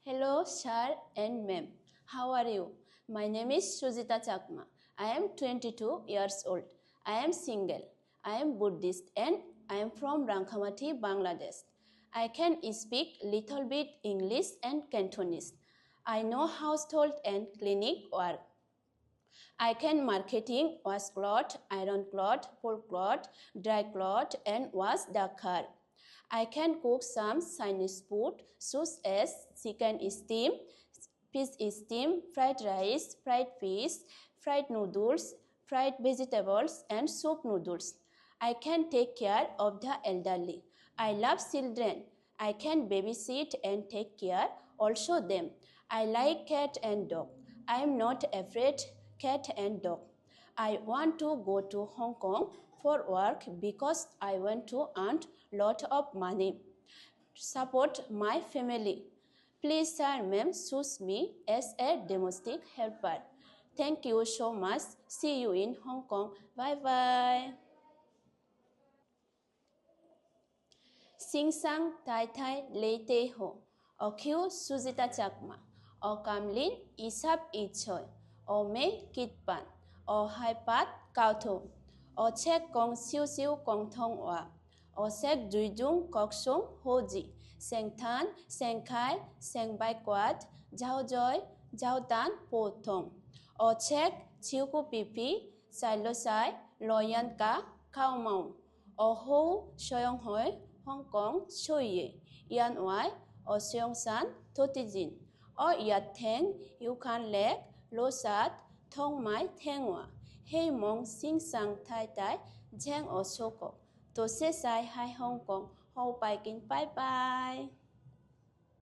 Hello, sir and ma'am. How are you? My name is Sujita Chakma. I am 22 years old. I am single. I am Buddhist and I am from Rangkhamati, Bangladesh. I can speak little bit English and Cantonese. I know household and clinic work. I can marketing, wash cloth, iron cloth, fold cloth, dry cloth, and wash the car. I can cook some Chinese food such as chicken steam, fish steam, fried rice, fried fish, fried noodles, fried vegetables, and soup noodles. I can take care of the elderly. I love children. I can babysit and take care also them. I like cat and dog. I am not afraid cat and dog. I want to go to Hong Kong for work because I want to earn lot of money. Support my family. Please, sir, ma'am, choose me as a domestic helper. Thank you so much. See you in Hong Kong. Bye bye. Sing sang tai tai lê tê hồ. O khiu Sujita Chakma. O kamlin isap ichoy. O me kitpan. O hai pat cao thủ. O chek kong siêu siêu kong thong wa. O sek duy dung kok sung ho ji. Seng than, seng khai, seng bai quát, giao joy, giao tan po thong. O chek chiu ku pipi, sai lo sai, loyan ka, cao mong. O ho soyong hoi, Hong Kong Choye, Yan Wai, or Seong San, Totijin, or Yat Teng, Yukan Lek, Losat, Tong Mai Tengwa, Hey Mong Sing Sang Tai Tai, Jang or Soko, To Se Sai Hai Hong Kong, Ho Pai Kin Bye Bye.